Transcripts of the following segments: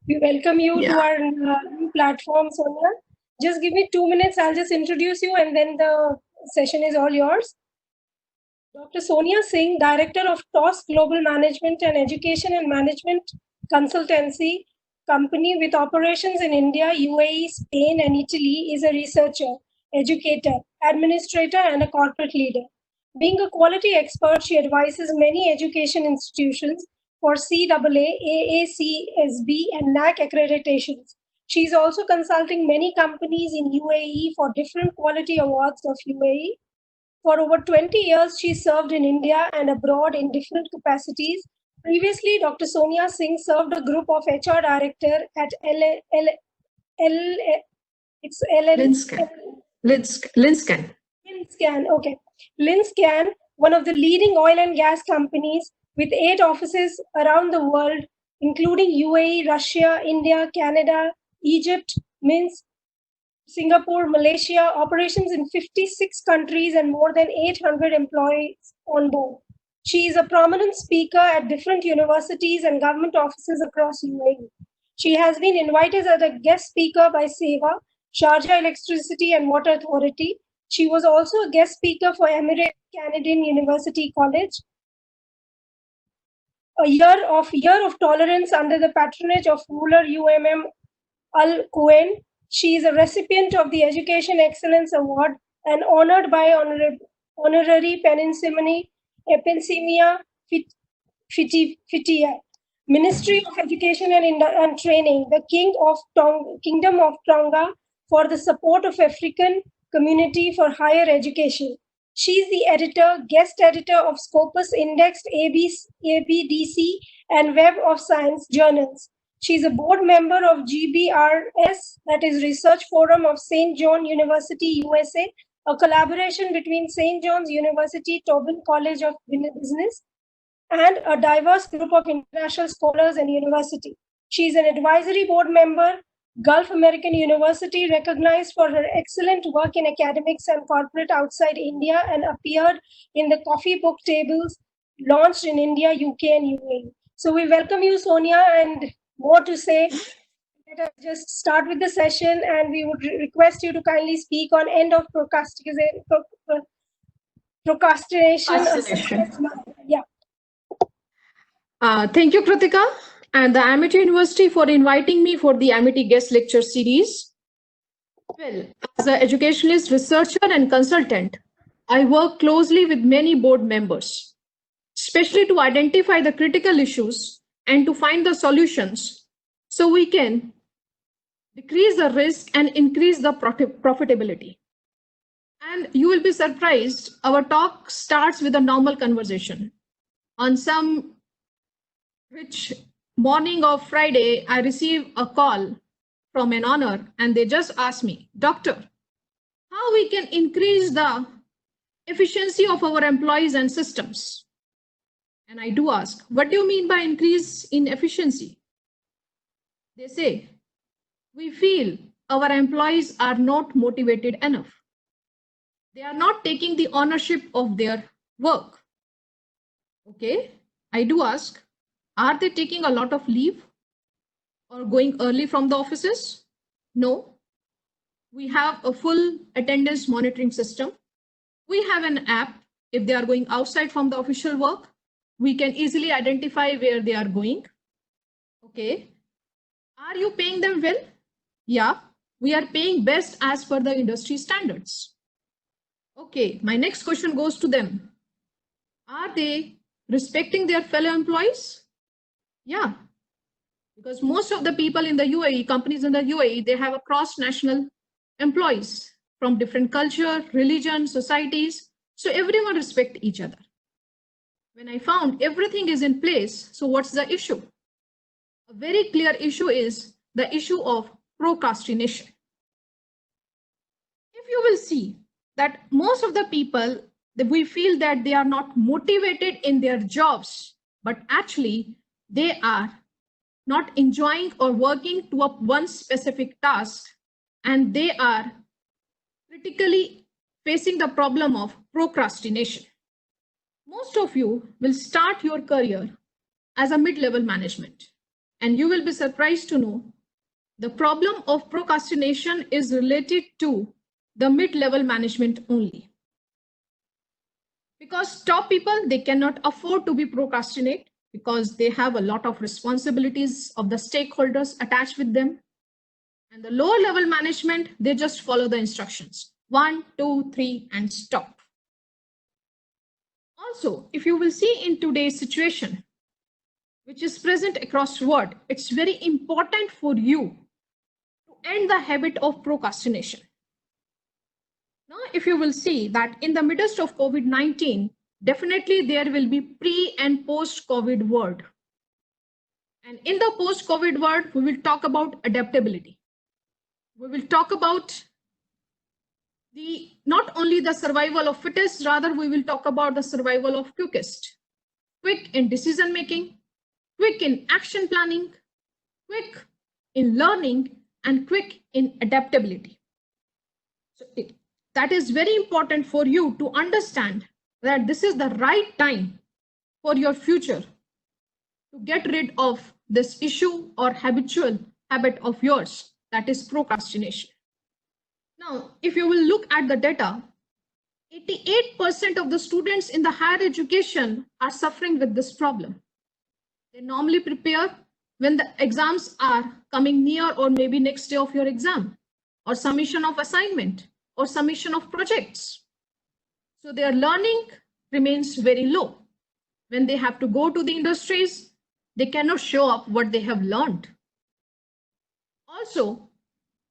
we welcome you to our new platform, Sonia. Just give me 2 minutes. I'll just introduce you, and then the session is all yours. Dr. Sonia Singh, Director of TOS Global Management and Education and Management Consultancy Company with operations in India, UAE, Spain, and Italy, is a researcher, educator, administrator, and a corporate leader. Being a quality expert, she advises many education institutions for CAA, AACSB, and NAC accreditations. She is also consulting many companies in UAE for different quality awards of UAE. For over 20 years, she served in India and abroad in different capacities. Previously, Dr. Sonia Singh served a group of HR director at Linscan. Okay. Linscan, one of the leading oil and gas companies with 8 offices around the world, including UAE, Russia, India, Canada, Egypt, Minsk, Singapore, Malaysia, operations in 56 countries and more than 800 employees on board. She is a prominent speaker at different universities and government offices across UAE. She has been invited as a guest speaker by SEWA, Sharjah Electricity and Water Authority. She was also a guest speaker for Emirates Canadian University College. A year of tolerance under the patronage of ruler UMM Al Quwain. She is a recipient of the Education Excellence Award and honored by Honorary Pensimia Fitia, Ministry of Education and Training, the Kingdom of Tonga, for the support of African community for higher education. She is the guest editor of Scopus Indexed ABDC and Web of Science journals. She is a board member of GBRS, that is Research Forum of St. John University, USA, a collaboration between St. John's University, Tobin College of Business, and a diverse group of international scholars and university. She is an advisory board member, Gulf American University, recognized for her excellent work in academics and corporate outside India, and appeared in the coffee book tables launched in India, UK, and UAE. So we welcome you, Sonia, and more to say. Let us just start with the session, and we would request you to kindly speak on end of procrastination. Yeah. Thank you, Kritika, and the Amity University for inviting me for the Amity Guest Lecture Series. Well, as an educationalist, researcher, and consultant, I work closely with many board members, especially to identify the critical issues and to find the solutions so we can decrease the risk and increase the profitability. And you will be surprised, our talk starts with a normal conversation. On some rich morning of Friday, I received a call from an honor, and they just asked me, Doctor, how we can increase the efficiency of our employees and systems? And I do ask, what do you mean by increase in efficiency? They say, we feel our employees are not motivated enough. They are not taking the ownership of their work. Okay, I do ask, are they taking a lot of leave or going early from the offices? No. We have a full attendance monitoring system. We have an app. If they are going outside from the official work, we can easily identify where they are going. Okay. Are you paying them well? Yeah, we are paying best as per the industry standards. Okay, my next question goes to them. Are they respecting their fellow employees? Yeah, because most of the people in the UAE, companies in the UAE, they have a cross-national employees from different culture, religion, societies. So everyone respect each other. When I found everything is in place, so what's the issue? A very clear issue is the issue of procrastination. If you will see that most of the people, we feel that they are not motivated in their jobs, but actually they are not enjoying or working to one specific task, and they are critically facing the problem of procrastination. Most of you will start your career as a mid-level management. And you will be surprised to know the problem of procrastination is related to the mid-level management only. Because top people, they cannot afford to be procrastinate because they have a lot of responsibilities of the stakeholders attached with them. And the lower level management, they just follow the instructions. 1, 2, 3, and stop. Also, if you will see in today's situation, which is present across the world, it's very important for you to end the habit of procrastination. Now, if you will see that in the midst of COVID-19, definitely there will be pre and post-COVID world. And in the post-COVID world, we will talk about adaptability. We will talk about not only the survival of fittest, rather we will talk about the survival of quickest. Quick in decision making, quick in action planning, quick in learning, and quick in adaptability. So that is very important for you to understand that this is the right time for your future to get rid of this issue or habitual habit of yours, that is procrastination. Now, if you will look at the data, 88% of the students in the higher education are suffering with this problem. They normally prepare when the exams are coming near or maybe next day of your exam or submission of assignment or submission of projects. So their learning remains very low. When they have to go to the industries, they cannot show up what they have learned. Also,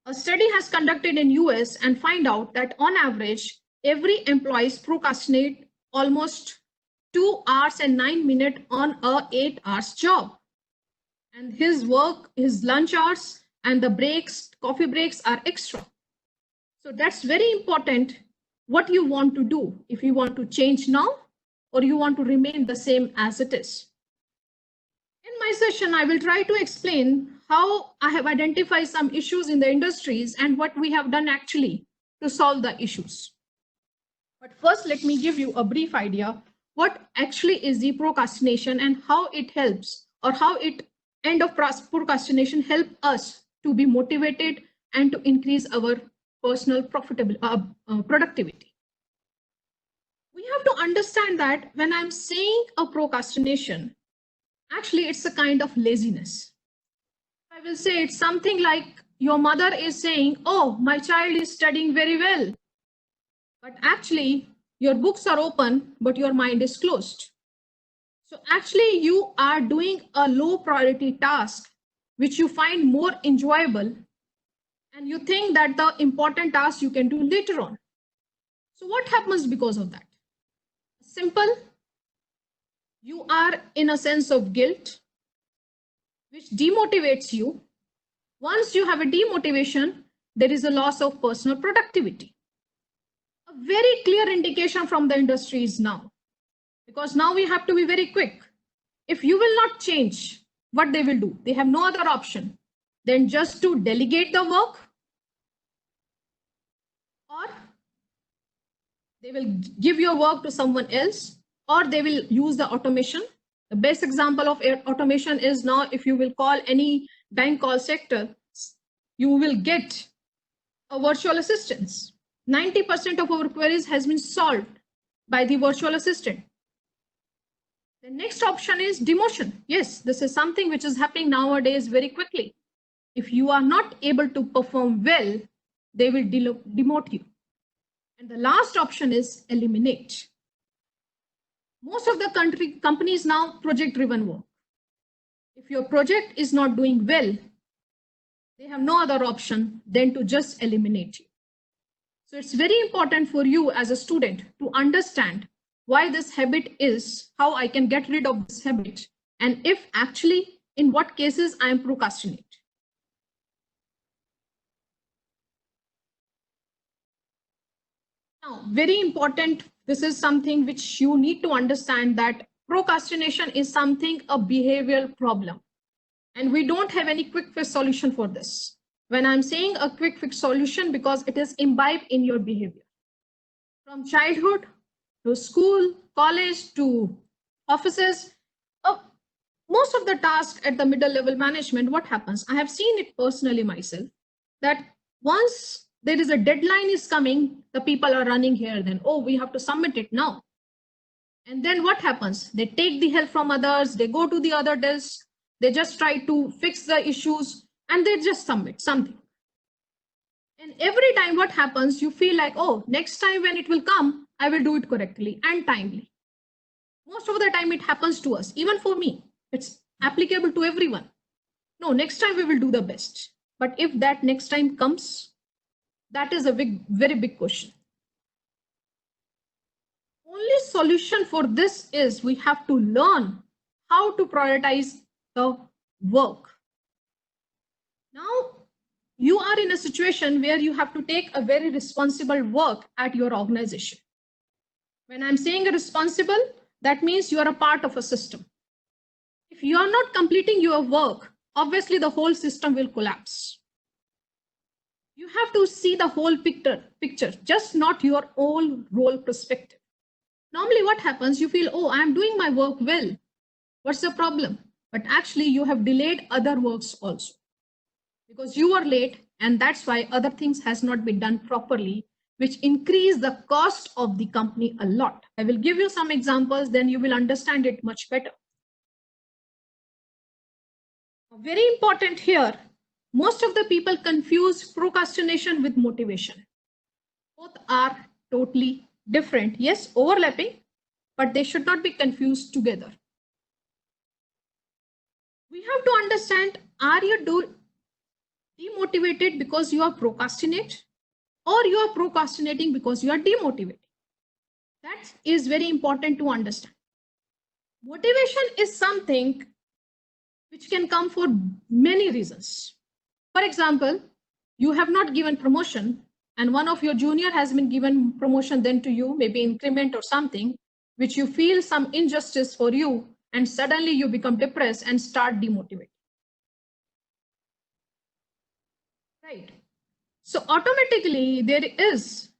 a study has conducted in US and find out that on average, every employee procrastinate almost 2 hours and 9 minutes on a 8 hours job. And his work, his lunch hours and the breaks, coffee breaks are extra. So that's very important what you want to do, if you want to change now or you want to remain the same as it is. In my session, I will try to explain how I have identified some issues in the industries and what we have done actually to solve the issues. But first, let me give you a brief idea what actually is the procrastination and how it helps, or how it end of procrastination help us to be motivated and to increase our personal productivity. We have to understand that when I'm saying a procrastination, actually it's a kind of laziness. I will say it's something like your mother is saying, oh, my child is studying very well. But actually your books are open, but your mind is closed. So actually you are doing a low priority task, which you find more enjoyable. And you think that the important task you can do later on. So what happens because of that? Simple. You are in a sense of guilt, which demotivates you. Once you have a demotivation, there is a loss of personal productivity. A very clear indication from the industry is now, because now we have to be very quick. If you will not change, what they will do? They have no other option than just to delegate the work, or they will give your work to someone else, or they will use the automation. The best example of automation is now, if you will call any bank call sector, you will get a virtual assistant. 90% of our queries has been solved by the virtual assistant. The next option is demotion. Yes, this is something which is happening nowadays very quickly. If you are not able to perform well, they will demote you. And the last option is eliminate. Most of the companies now project-driven work. If your project is not doing well, they have no other option than to just eliminate you. So it's very important for you as a student to understand why this habit is, how I can get rid of this habit, and if actually in what cases I am procrastinate. Now, very important, this is something which you need to understand, that procrastination is something, a behavioral problem. And we don't have any quick fix solution for this. When I'm saying a quick fix solution, because it is imbibed in your behavior. From childhood to school, college, to offices, most most of the tasks at the middle level management, what happens? I have seen it personally myself, that once there is a deadline is coming, the people are running here, then, oh, we have to submit it now. And then what happens? They take the help from others, they go to the other desk, they just try to fix the issues, and they just submit something. And every time what happens, you feel like, oh, next time when it will come, I will do it correctly and timely. Most of the time it happens to us, even for me. It's applicable to everyone. No, next time we will do the best. But if that next time comes, that is a very big question. Only solution for this is we have to learn how to prioritize the work. Now, you are in a situation where you have to take a very responsible work at your organization. When I'm saying responsible, that means you are a part of a system. If you are not completing your work, obviously the whole system will collapse. You have to see the whole picture, just not your own role perspective. Normally what happens, you feel, oh, I'm doing my work well. What's the problem? But actually you have delayed other works also, because you are late, and that's why other things has not been done properly, which increase the cost of the company a lot. I will give you some examples, then you will understand it much better. Very important here, most of the people confuse procrastination with motivation. Both are totally different. Yes, overlapping, but they should not be confused together. We have to understand, are you demotivated because you are procrastinate, or you are procrastinating because you are demotivated? That is very important to understand. Motivation is something which can come for many reasons. For example, you have not given promotion, and one of your junior has been given promotion then to you, maybe increment or something, which you feel some injustice for you, and suddenly you become depressed and start demotivated. Right. So automatically there is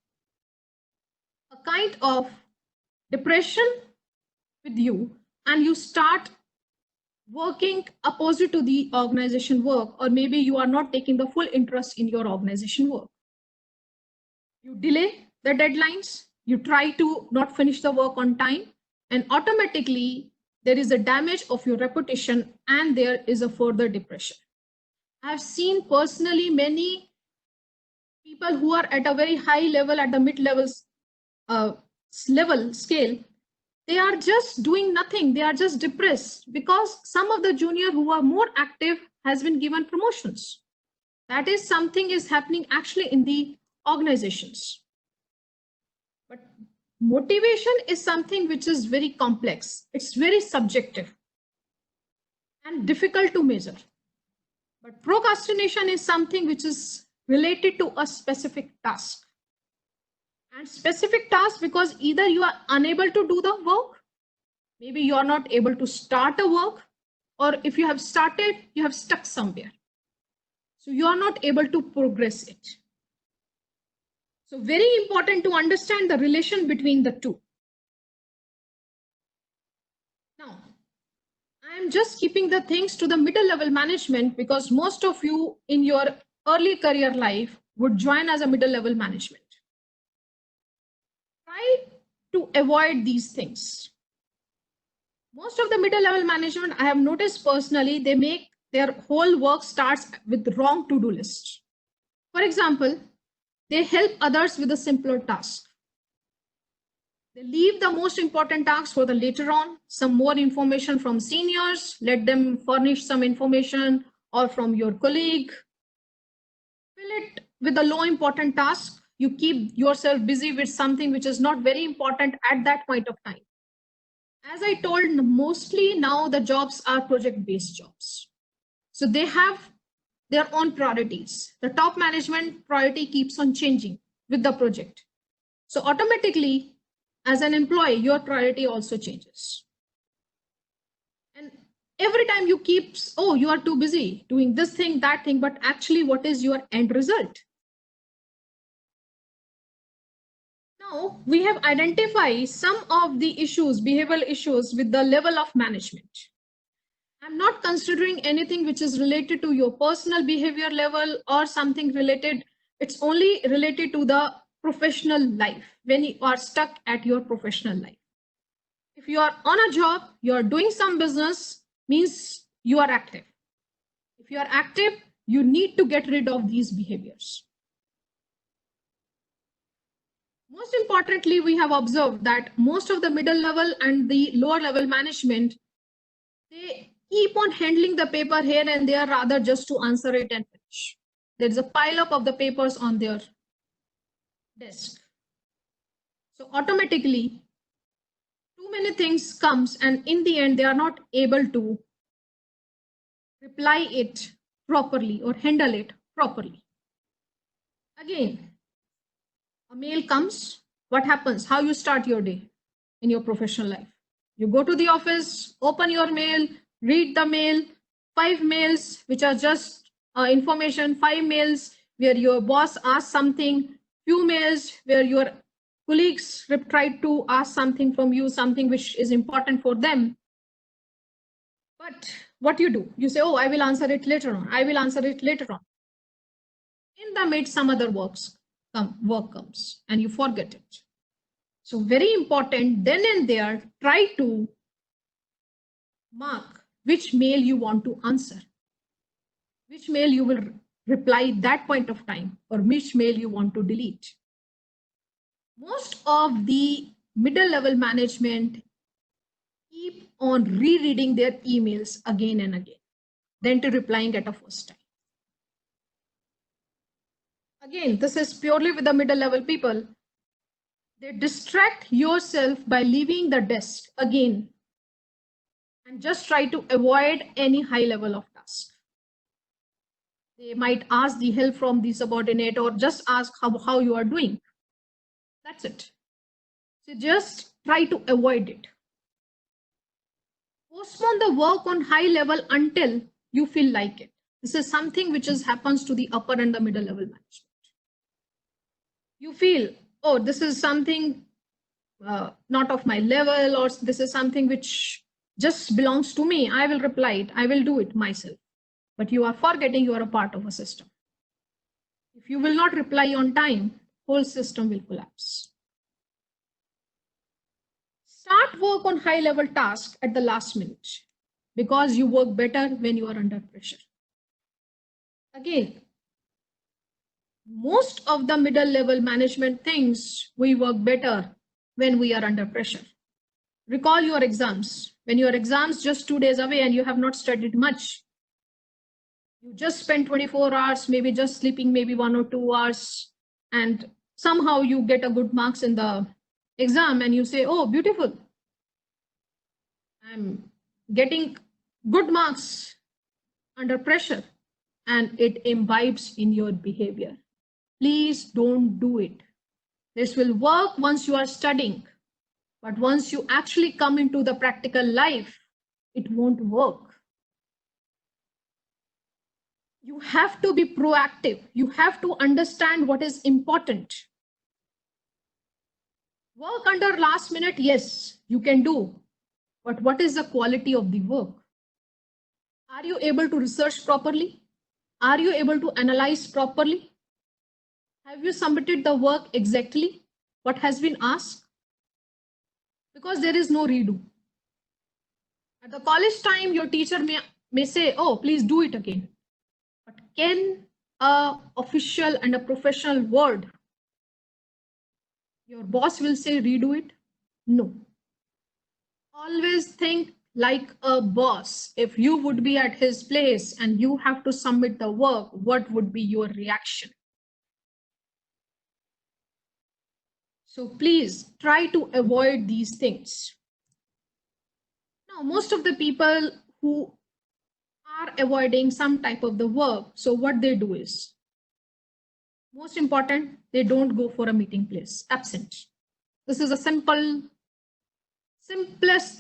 a kind of depression with you, and you start working opposite to the organization work, or maybe you are not taking the full interest in your organization work. You delay the deadlines, you try to not finish the work on time, and automatically there is a damage of your reputation, and there is a further depression. I've seen personally many people who are at a very high level, at the mid-level level scale, they are just doing nothing. They are just depressed because some of the junior who are more active has been given promotions. That is something is happening actually in the organizations. But motivation is something which is very complex. It's very subjective and difficult to measure. But procrastination is something which is related to a specific task. And specific task because either you are unable to do the work, maybe you are not able to start a work, or if you have started, you have stuck somewhere. So you are not able to progress it. So very important to understand the relation between the two. Now, I am just keeping the things to the middle level management because most of you in your early career life would join as a middle level management. Try to avoid these things. Most of the middle level management, I have noticed personally, they make their whole work starts with wrong to-do list. For example, they help others with a simpler task. They leave the most important tasks for the later on, some more information from seniors, let them furnish some information, or from your colleague. Fill it with a low important task. You keep yourself busy with something which is not very important at that point of time. As I told, mostly now the jobs are project-based jobs. So they have their own priorities. The top management priority keeps on changing with the project. So automatically, as an employee, your priority also changes. And every time you keep, oh, you are too busy doing this thing, that thing, but actually what is your end result? Now, we have identified some of the issues, behavioral issues with the level of management. I'm not considering anything which is related to your personal behavior level or something related. It's only related to the professional life when you are stuck at your professional life. If you are on a job, you are doing some business, means you are active. If you are active, you need to get rid of these behaviors. Most importantly, we have observed that most of the middle level and the lower level management, they keep on handling the paper here and there rather just to answer it and finish. There is a pile up of the papers on their desk. So automatically, too many things comes and in the end, they are not able to reply it properly or handle it properly. Again, a mail comes, what happens? How you start your day in your professional life? You go to the office, open your mail, read the mail, 5 mails which are just information, 5 mails where your boss asks something, few mails where your colleagues try to ask something from you, something which is important for them. But what you do? You say, oh, I will answer it later on. I will answer it later on. In the mid, some other work comes and you forget it. So very important, then and there, try to mark which mail you want to answer, which mail you will reply that point of time, or which mail you want to delete. Most of the middle level management keep on rereading their emails again and again, then to replying at a first time. Again, this is purely with the middle level people. They distract yourself by leaving the desk again and just try to avoid any high level of task. They might ask the help from the subordinate or just ask how you are doing. That's it. So just try to avoid it. Postpone the work on high level until you feel like it. This is something which happens to the upper and the middle level management. You feel, oh, this is something not of my level, or this is something which just belongs to me. I will reply it. I will do it myself. But you are forgetting you are a part of a system. If you will not reply on time, whole system will collapse. Start work on high level tasks at the last minute because you work better when you are under pressure. Again, most of the middle level management things, we work better when we are under pressure. Recall your exams. When your exams just 2 days away and you have not studied much, you just spend 24 hours, maybe just sleeping maybe 1 or 2 hours, and somehow you get a good marks in the exam and you say, oh, beautiful, I'm getting good marks under pressure, and it imbibes in your behavior. Please don't do it. This will work once you are studying, but once you actually come into the practical life, it won't work. You have to be proactive. You have to understand what is important. Work under last minute, yes, you can do. But what is the quality of the work? Are you able to research properly? Are you able to analyze properly? Have you submitted the work exactly what has been asked? Because there is no redo. At the college time, your teacher may say, oh, please do it again. But can an official and a professional world, your boss will say redo it? No. Always think like a boss. If you would be at his place and you have to submit the work, what would be your reaction? So please try to avoid these things. Now, most of the people who are avoiding some type of the work, so what they do is, most important, they don't go for a meeting place, absent. This is a simplest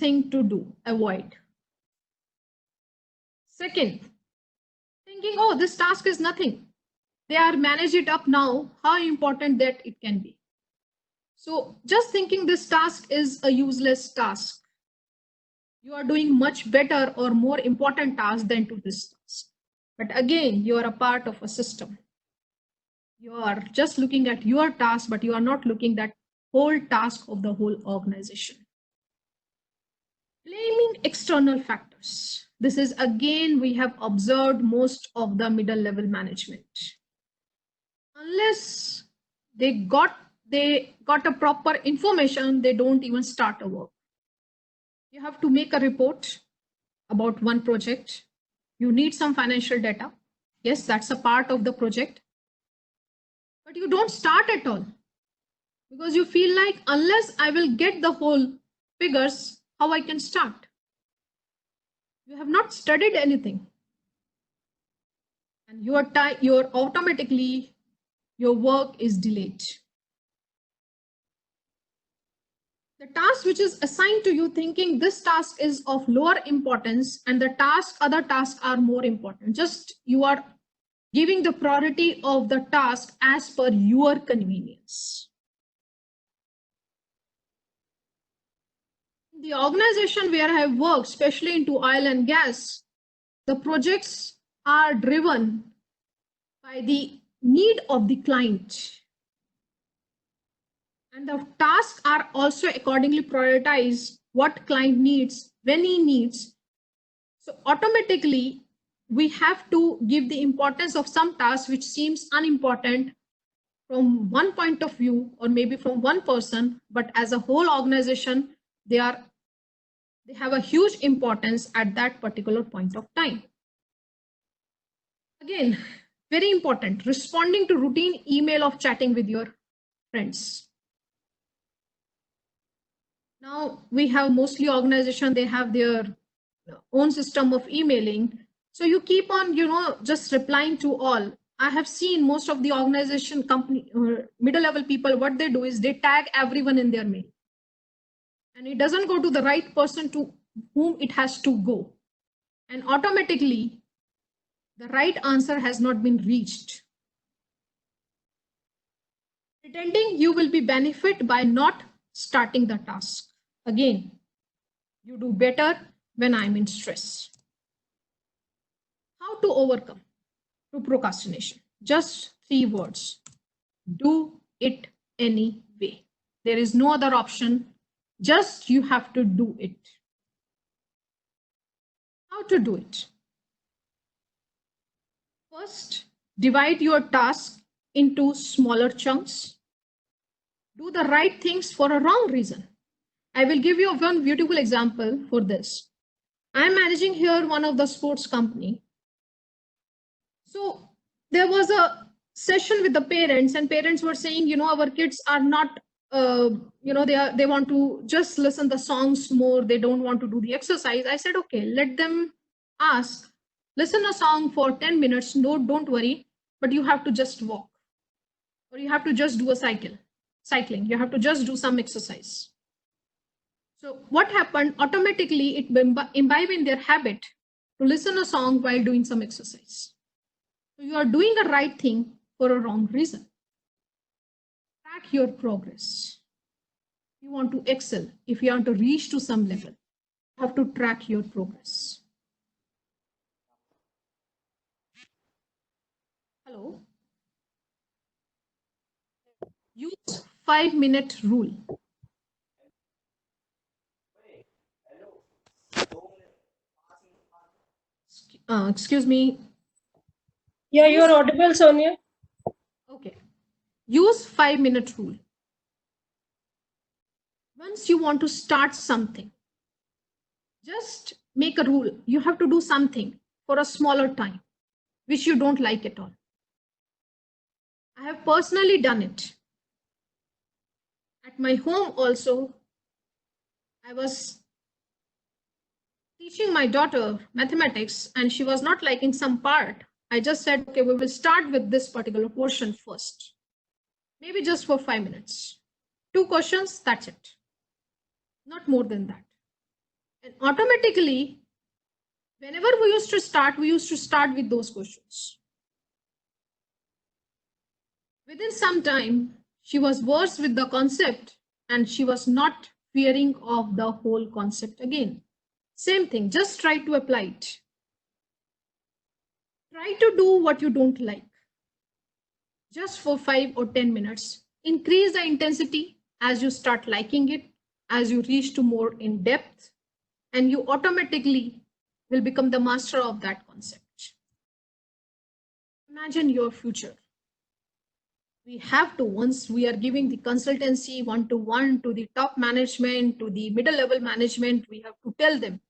thing to do, avoid. Second, thinking, oh, this task is nothing. They are manage it up now, how important that it can be. So just thinking this task is a useless task. you are doing much better or more important tasks than to this task. But again, you are a part of a system. You are just looking at your task, but you are not looking at whole task of the whole organization. Blaming external factors. This is again, we have observed most of the middle level management. Unless they got a proper information, they don't even start a work. You have to make a report about one project. You need some financial data. Yes, that's a part of the project. But you don't start at all because you feel like unless I will get the whole figures, how I can start? You have not studied anything. And you're automatically, your work is delayed. The task which is assigned to you thinking this task is of lower importance and the other tasks are more important. Just you are giving the priority of the task as per your convenience. The organization where I have worked, especially into oil and gas, the projects are driven by the need of the client. And the tasks are also accordingly prioritized what client needs, when he needs. So automatically, we have to give the importance of some tasks which seems unimportant from one point of view or maybe from one person, but as a whole organization, they have a huge importance at that particular point of time. Again, very important, responding to routine email of chatting with your friends. Now we have mostly organization, they have their own system of emailing. So you keep on, just replying to all. I have seen most of the organization company, middle level people, what they do is they tag everyone in their mail. And it doesn't go to the right person to whom it has to go. And automatically, the right answer has not been reached. Pretending you will be benefit by not starting the task. Again, you do better when I'm in stress. How to overcome to procrastination? Just 3 words. Do it anyway. There is no other option. Just you have to do it. How to do it? First, divide your task into smaller chunks. Do the right things for a wrong reason. I will give you one beautiful example for this. I'm managing here one of the sports company. So there was a session with the parents and parents were saying, our kids are not, they want to just listen the songs more. They don't want to do the exercise. I said, okay, let them listen a song for 10 minutes. No, don't worry, but you have to just walk or you have to just do a cycling. You have to just do some exercise. So what happened? Automatically, it imbibe in their habit to listen a song while doing some exercise. So you are doing the right thing for a wrong reason. Track your progress. You want to excel. If you want to reach to some level, you have to track your progress. Hello. Use 5-minute rule. Excuse me. Yeah, you're audible, Sonia. Okay. Use 5-minute rule. Once you want to start something, just make a rule. You have to do something for a smaller time, which you don't like at all. I have personally done it. At my home also, I was teaching my daughter mathematics and she was not liking some part. I just said, okay, we will start with this particular portion first. Maybe just for 5 minutes. 2 questions, that's it. Not more than that. And automatically, whenever we used to start with those questions. Within some time, she was versed with the concept and she was not fearing of the whole concept again. Same thing, just try to apply it. Try to do what you don't like, just for 5 or 10 minutes. Increase the intensity as you start liking it, as you reach to more in depth, and you automatically will become the master of that concept. Imagine your future. We have to, once we are giving the consultancy one-to-one to the top management, to the middle level management, we have to tell them,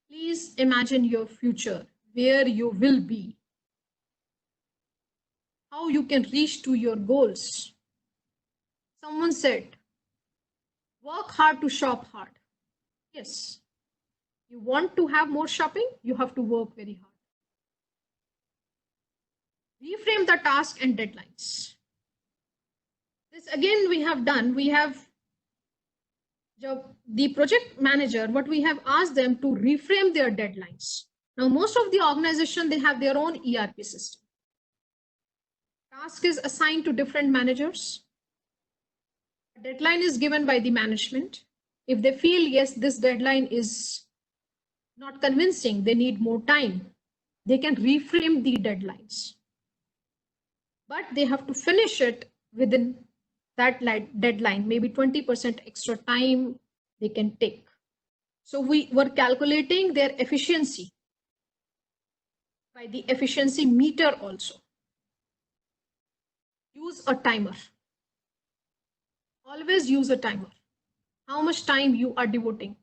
please imagine your future, where you will be, how you can reach to your goals. Someone said, work hard to shop hard. Yes, you want to have more shopping, you have to work very hard. Reframe the task and deadlines. This again we have done. We have the project manager, what we have asked them to reframe their deadlines. Now, most of the organization, they have their own ERP system. Task is assigned to different managers. A deadline is given by the management. If they feel, yes, this deadline is not convincing, they need more time, they can reframe the deadlines. But they have to finish it within that deadline, maybe 20% extra time they can take. So we were calculating their efficiency by the efficiency meter also. Use a timer. Always use a timer. How much time you are devoting.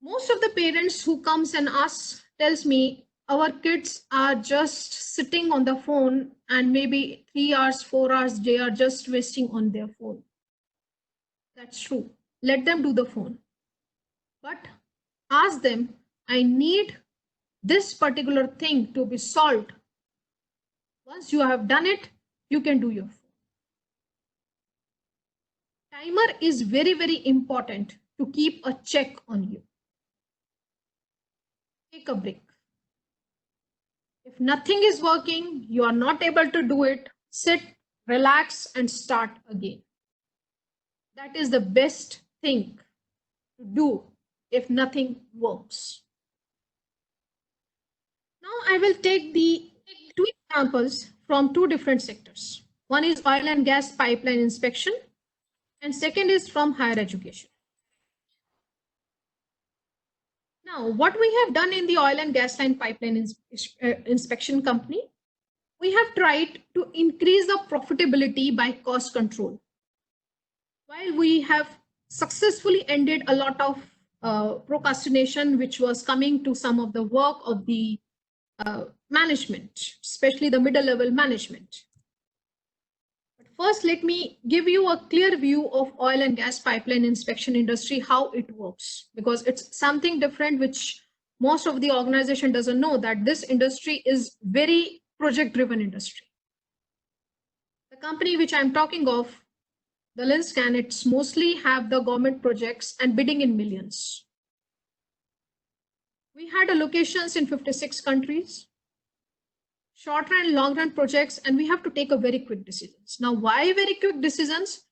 Most of the parents who comes and asks, tells me, our kids are just sitting on the phone and maybe 3 hours, 4 hours, they are just wasting on their phone. That's true. Let them do the phone. But ask them, I need this particular thing to be solved. Once you have done it, you can do your phone. Timer is very, very important to keep a check on you. Take a break. If nothing is working, you are not able to do it, sit, relax, and start again. That is the best thing to do if nothing works. Now I will take the 2 examples from 2 different sectors. One is oil and gas pipeline inspection, and second is from higher education. Now, what we have done in the oil and gas line pipeline inspection company, we have tried to increase the profitability by cost control. While we have successfully ended a lot of procrastination, which was coming to some of the work of the management, especially the middle level management. But first, let me give you a clear view of oil and gas pipeline inspection industry, how it works, because it's something different which most of the organization doesn't know, that this industry is very project driven industry. The company which I'm talking of, the Linscan, it's mostly have the government projects and bidding in millions. We had locations in 56 countries, short run and long run projects, and we have to take a very quick decisions. Now, why very quick decisions?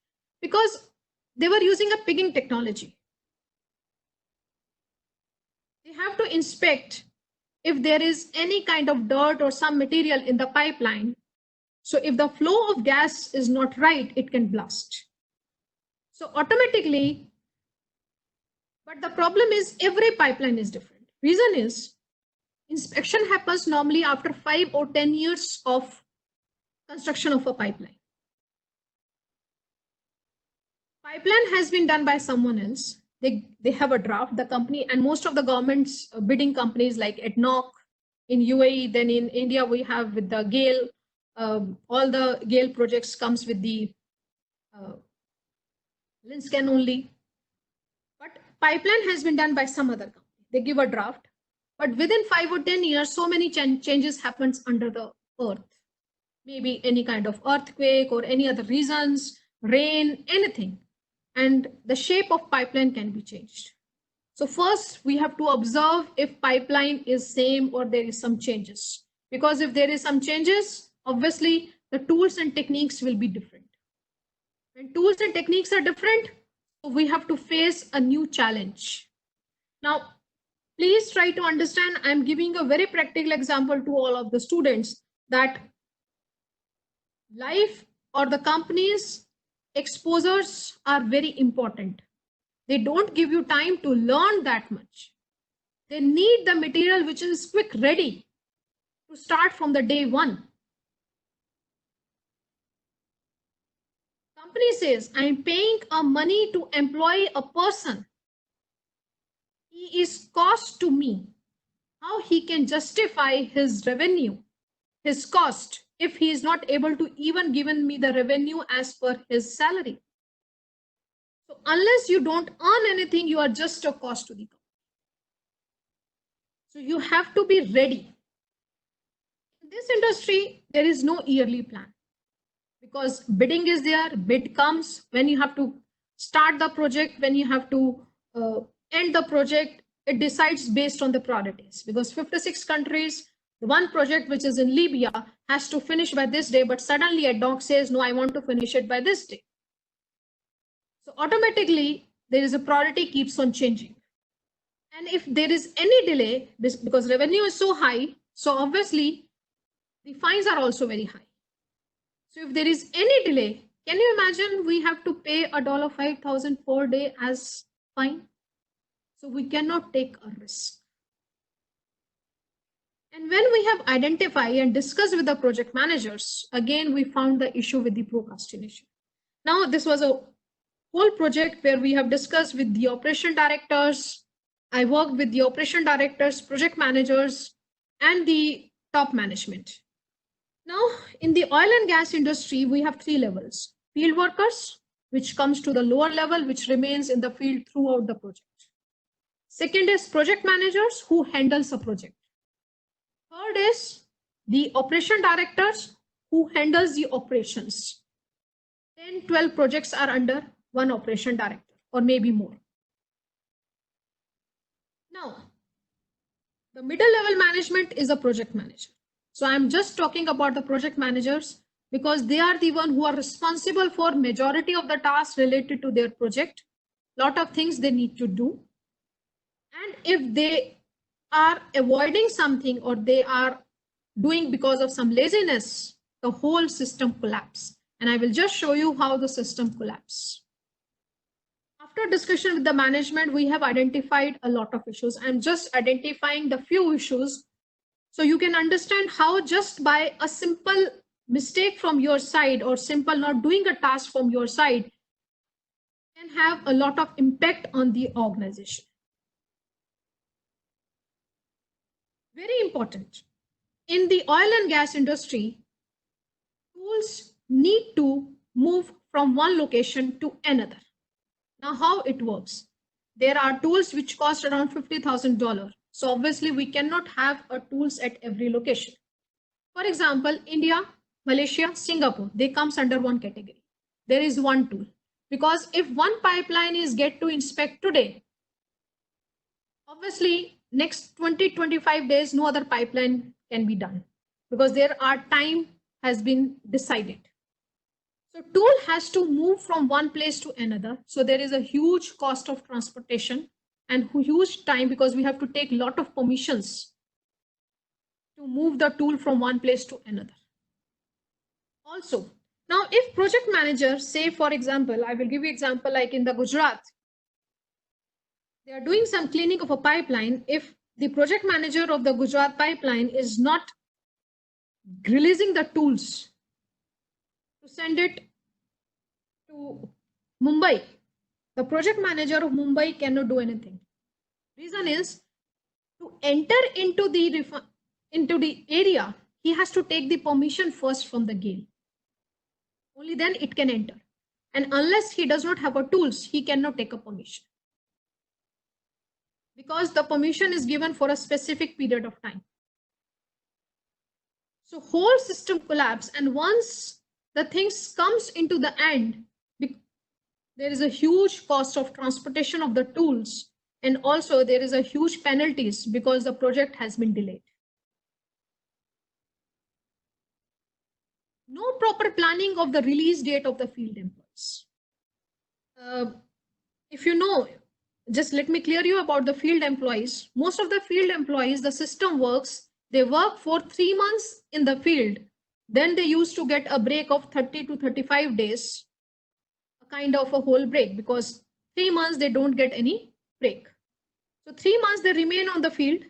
Because they were using a pigging technology. They have to inspect if there is any kind of dirt or some material in the pipeline. So if the flow of gas is not right, it can blast. So automatically, but the problem is every pipeline is different. Reason is, inspection happens normally after 5 or 10 years of construction of a pipeline. Pipeline has been done by someone else. They have a draft, the company, and most of the government's bidding companies like ADNOC in UAE, then in India we have with the GAIL, all the GAIL projects comes with the Linscan only. But pipeline has been done by some other company. They give a draft, but within 5 or 10 years, so many changes happens under the earth. Maybe any kind of earthquake or any other reasons, rain, anything. And the shape of pipeline can be changed. So first we have to observe if pipeline is same or there is some changes. Because if there is some changes, obviously the tools and techniques will be different. When tools and techniques are different, we have to face a new challenge. Now, please try to understand, I'm giving a very practical example to all of the students that life or the company's exposures are very important. They don't give you time to learn that much. They need the material which is quick ready to start from the day one. Company says, I'm paying a money to employ a person. He is cost to me. How he can justify his revenue, his cost, if he is not able to even given me the revenue as per his salary? So unless you don't earn anything, you are just a cost to the company. So you have to be ready. In this industry, there is no yearly plan because bidding is there, bid comes when you have to start the project, when you have to end the project. It decides based on the priorities because 56 countries, the one project which is in Libya has to finish by this day, but suddenly ADNOC says, no, I want to finish it by this day. So automatically, there is a priority keeps on changing. And if there is any delay, because revenue is so high, so obviously the fines are also very high. So if there is any delay, can you imagine we have to pay $5,000 per day as fine? So we cannot take a risk. And when we have identified and discussed with the project managers, again, we found the issue with the procrastination. Now, this was a whole project where we have discussed with the operation directors. I worked with the operation directors, project managers, and the top management. Now, in the oil and gas industry, we have 3 levels. Field workers, which comes to the lower level, which remains in the field throughout the project. Second is project managers who handles a project. Third is the operation directors who handles the operations. 10, 12 projects are under one operation director or maybe more. Now, the middle level management is a project manager. So I'm just talking about the project managers because they are the one who are responsible for majority of the tasks related to their project. Lot of things they need to do. And if they are avoiding something or they are doing because of some laziness, the whole system collapses. And I will just show you how the system collapses. After discussion with the management, we have identified a lot of issues. I'm just identifying the few issues so you can understand how just by a simple mistake from your side or simple not doing a task from your side can have a lot of impact on the organization. Very important. In the oil and gas industry, tools need to move from one location to another. Now, how it works? There are tools which cost around $50,000. So obviously we cannot have a tools at every location. For example, India, Malaysia, Singapore, they comes under one category. There is one tool. Because if one pipeline is get to inspect today, obviously next 20-25 days, no other pipeline can be done because there are time has been decided. So tool has to move from one place to another. So there is a huge cost of transportation and huge time because we have to take a lot of permissions to move the tool from one place to another. Also, now if project manager, say for example, I will give you example like in the Gujarat, they are doing some cleaning of a pipeline. If the project manager of the Gujarat pipeline is not releasing the tools to send it to Mumbai, the project manager of Mumbai cannot do anything. Reason is to enter into the area, he has to take the permission first from the GAIL. Only then it can enter. And unless he does not have a tools, he cannot take a permission. Because the permission is given for a specific period of time. So whole system collapse, and once the things comes into the end, there is a huge cost of transportation of the tools, and also there is a huge penalties because the project has been delayed. No proper planning of the release date of the field employees. if you know, just let me clear you about the field employees. Most of the field employees, the system works, they work for 3 months in the field. Then they used to get a break of 30 to 35 days, a kind of a whole break, because 3 months they don't get any break. So 3 months they remain on the field.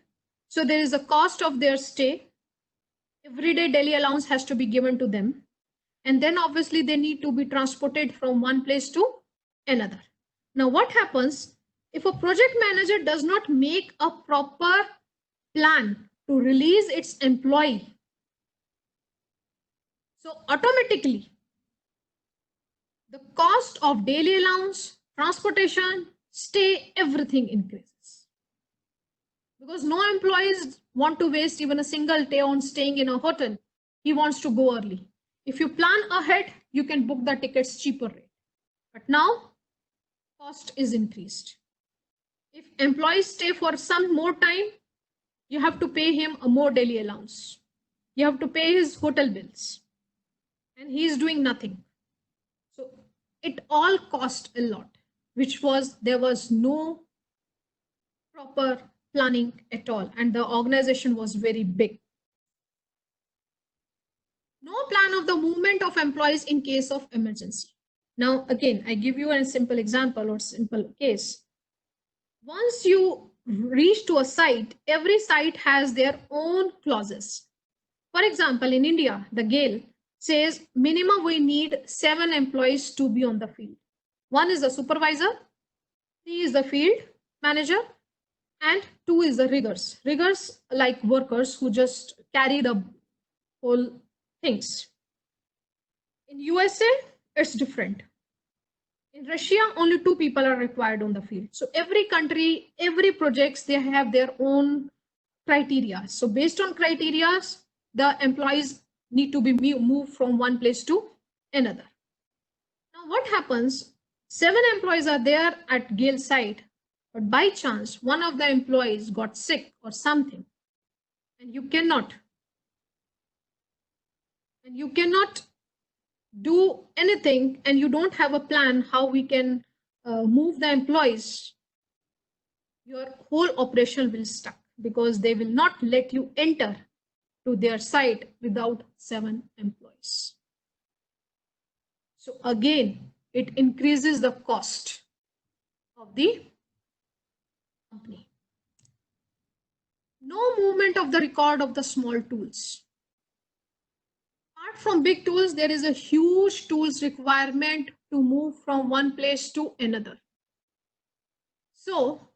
So there is a cost of their stay. Everyday daily allowance has to be given to them. And then obviously they need to be transported from one place to another. Now, what happens if a project manager does not make a proper plan to release its employee? So automatically, the cost of daily allowance, transportation, stay, everything increases. Because no employees want to waste even a single day on staying in a hotel. He wants to go early. If you plan ahead, you can book the tickets cheaper rate. But now, cost is increased. If employees stay for some more time, you have to pay him a more daily allowance. You have to pay his hotel bills. And he is doing nothing. So it all cost a lot, there was no proper planning at all. And the organization was very big. No plan of the movement of employees in case of emergency. Now, again, I give you a simple example or simple case. Once you reach to a site, every site has their own clauses. For example, in India, the GAIL says minimum we need 7 employees to be on the field. One is the supervisor, 3 is the field manager, and 2 is the riggers. Riggers like workers who just carry the whole things. In USA, it's different. In Russia, only 2 people are required on the field. So every country, every projects, they have their own criteria. So based on criteria, the employees need to be moved from one place to another. Now what happens? 7 employees are there at GAIL site, but by chance, one of the employees got sick or something, and you cannot do anything, and you don't have a plan how we can move the employees, your whole operation will stuck, because they will not let you enter to their site without 7 employees. So again, it increases the cost of the company. No movement of the record of the small tools. Apart from big tools, there is a huge tools requirement to move from one place to another. So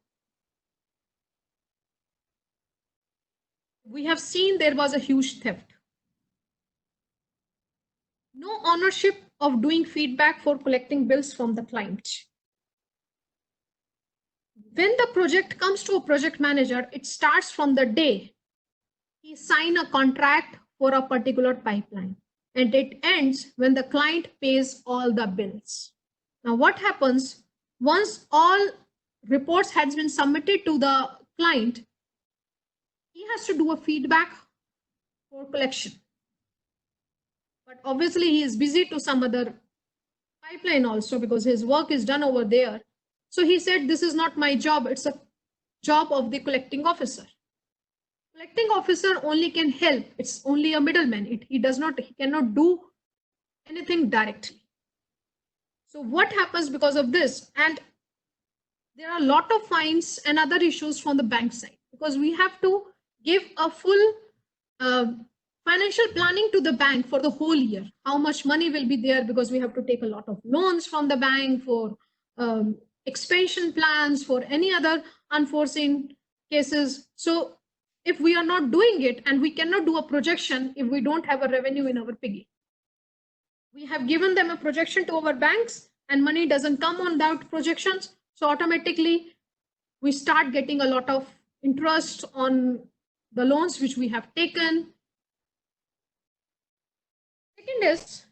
we have seen there was a huge theft. No ownership of doing feedback for collecting bills from the client. When the project comes to a project manager, it starts from the day he signs a contract for a particular pipeline, and it ends when the client pays all the bills. Now what happens once all reports has been submitted to the client? He has to do a feedback for collection. But obviously he is busy to some other pipeline also, because his work is done over there. So he said, this is not my job, it's a job of the collecting officer. Collecting officer only can help, it's only a middleman. He cannot do anything directly. So what happens because of this? And there are a lot of fines and other issues from the bank side, because we have to give a full financial planning to the bank for the whole year. How much money will be there, because we have to take a lot of loans from the bank for expansion plans, for any other unforeseen cases. So if we are not doing it, and we cannot do a projection if we don't have a revenue in our piggy. We have given them a projection to our banks, and money doesn't come on that projections. So automatically we start getting a lot of interest on the loans which we have taken. Second is,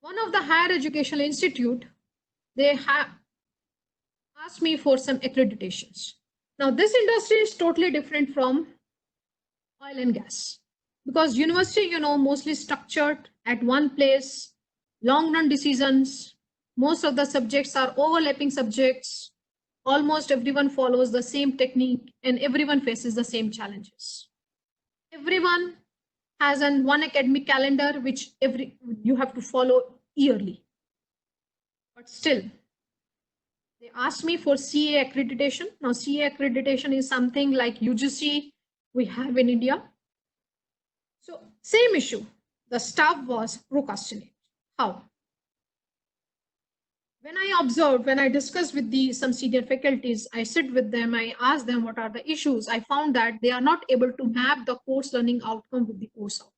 one of the higher educational institute, they have asked me for some accreditations. Now this industry is totally different from oil and gas, because university, mostly structured at one place, long run decisions, Most of the subjects are overlapping subjects. Almost everyone follows the same technique and everyone faces the same challenges. Everyone has one academic calendar which you have to follow yearly. But still, they asked me for CA accreditation. Now, CA accreditation is something like UGC we have in India. So, same issue. The staff was procrastinate. How? When I observed, when I discussed with some senior faculties, I sit with them, I ask them what are the issues. I found that they are not able to map the course learning outcome with the course outcome.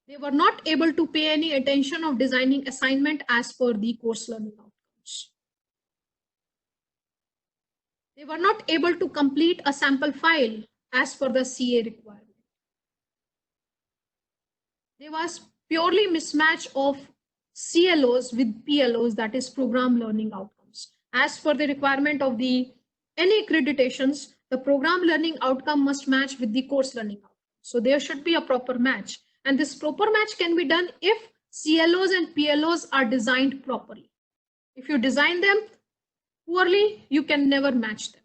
They were not able to pay any attention of designing assignment as per the course learning outcomes. They were not able to complete a sample file as per the CA requirement. There was purely mismatch of CLOs with PLOs, that is program learning outcomes. As per the requirement of any accreditations, the program learning outcome must match with the course learning outcome. So there should be a proper match. And this proper match can be done if CLOs and PLOs are designed properly. If you design them poorly, you can never match them.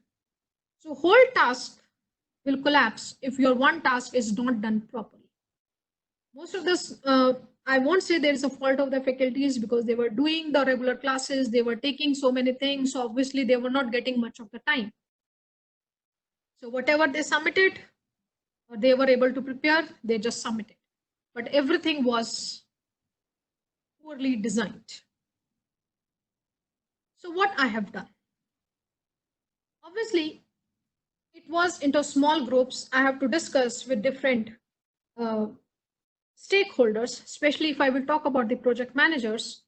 So whole task will collapse if your one task is not done properly. Most of this, I won't say there is a fault of the faculties because they were doing the regular classes, they were taking so many things, so obviously they were not getting much of the time. So whatever they submitted, or they were able to prepare, they just submitted. But everything was poorly designed. So what I have done? Obviously, it was into small groups. I have to discuss with different stakeholders, especially if I will talk about the project managers.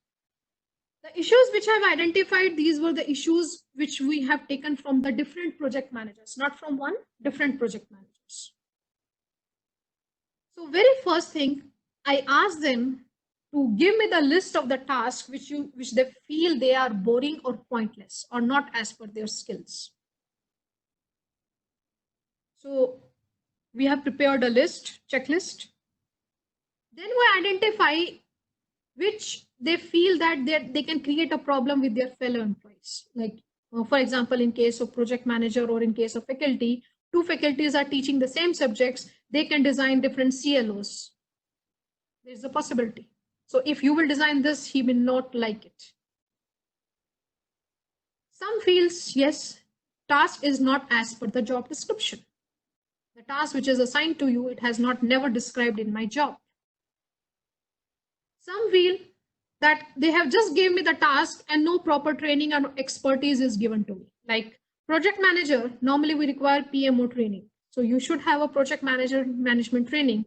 The issues which I've identified, these were the issues which we have taken from the different project managers, not from one, different project managers. So very first thing, I asked them to give me the list of the tasks which they feel they are boring or pointless or not as per their skills. So we have prepared a list, checklist. Then we identify which they feel that they can create a problem with their fellow employees. Like, for example, in case of project manager or in case of faculty, two faculties are teaching the same subjects, they can design different CLOs. There's a possibility. So if you will design this, he will not like it. Some feels, yes, task is not as per the job description. The task which is assigned to you, it has never described in my job. Some feel that they have just gave me the task and no proper training and expertise is given to me. Like project manager, normally we require PMO training. So you should have a project management training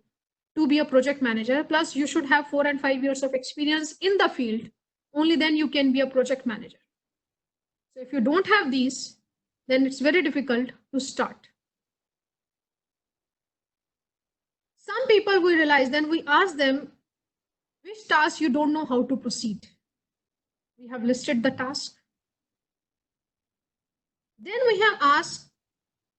to be a project manager. Plus you should have 4 and 5 years of experience in the field. Only then you can be a project manager. So if you don't have these, then it's very difficult to start. Some people we realize, then we ask them, which task you don't know how to proceed? We have listed the task. Then we have asked,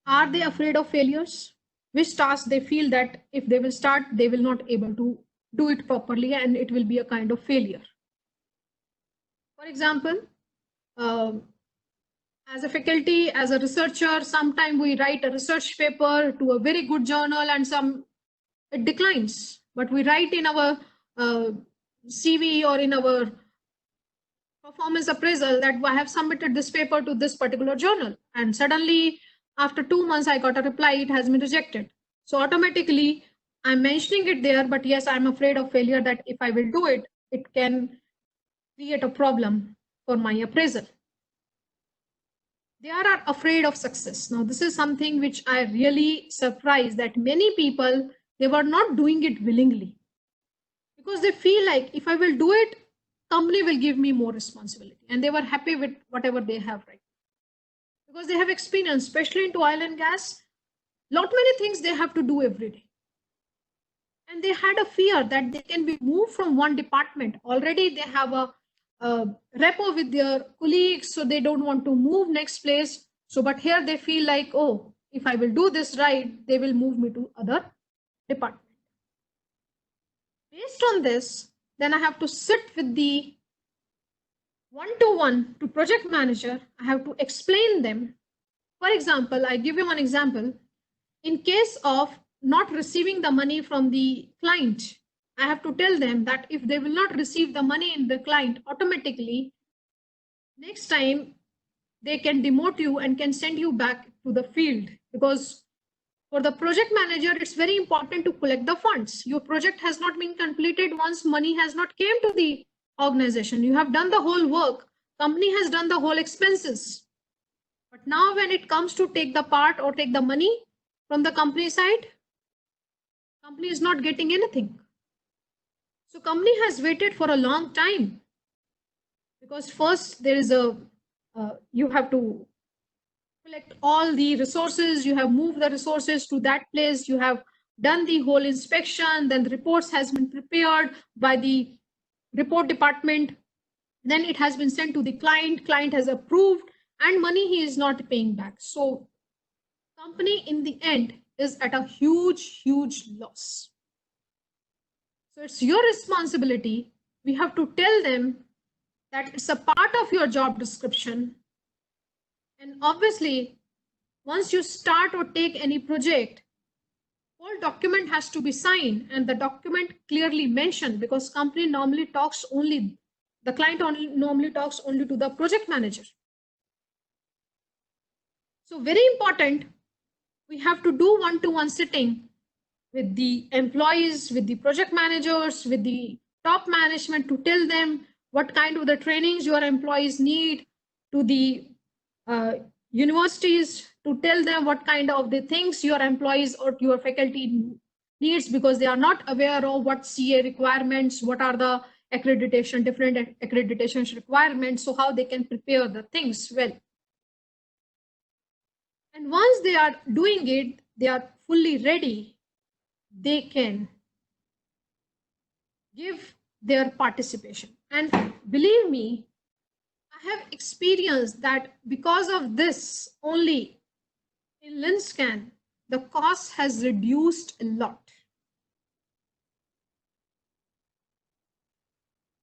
are they afraid of failures? Which task they feel that if they will start, they will not able to do it properly and it will be a kind of failure. For example, as a faculty, as a researcher, sometimes we write a research paper to a very good journal and it declines. But we write in our CV or in our performance appraisal that I have submitted this paper to this particular journal, and suddenly after 2 months I got a reply, it has been rejected. So automatically I'm mentioning it there, but yes, I'm afraid of failure, that if I will do it, it can create a problem for my appraisal. They are afraid of success. Now this is something which I really surprised, that many people, they were not doing it willingly, because they feel like if I will do it, company will give me more responsibility, and they were happy with whatever they have right now. Because they have experience, especially into oil and gas, lot many things they have to do every day. And they had a fear that they can be moved from one department. Already they have a rapport with their colleagues, so they don't want to move next place. So, but here they feel like, oh, if I will do this right, they will move me to other department. Based on this, then I have to sit with the one-to-one to project manager. I have to explain them. For example, I give you one example. In case of not receiving the money from the client, I have to tell them that if they will not receive the money in the client automatically, next time they can demote you and can send you back to the field. Because for the project manager, it's very important to collect the funds. Your project has not been completed once money has not came to the organization. You have done the whole work. Company has done the whole expenses. But now when it comes to take the part or take the money from the company side, company is not getting anything. So company has waited for a long time, because first there is you have to collect all the resources, you have moved the resources to that place, you have done the whole inspection, then the reports has been prepared by the report department, then it has been sent to the client has approved, and money he is not paying back. So company in the end is at a huge loss. So it's your responsibility. We have to tell them that it's a part of your job description. And obviously, once you start or take any project, whole document has to be signed, and the document clearly mentioned, because company normally talks only, the client normally talks only to the project manager. So very important, we have to do one-to-one sitting with the employees, with the project managers, with the top management, to tell them what kind of the trainings your employees need, to the universities, to tell them what kind of the things your employees or your faculty needs, because they are not aware of what CA requirements, what are the accreditation, different accreditation requirements, so how they can prepare the things well. And once they are doing it, they are fully ready, they can give their participation. And believe me, I have experienced that because of this only in Linscan, the cost has reduced a lot.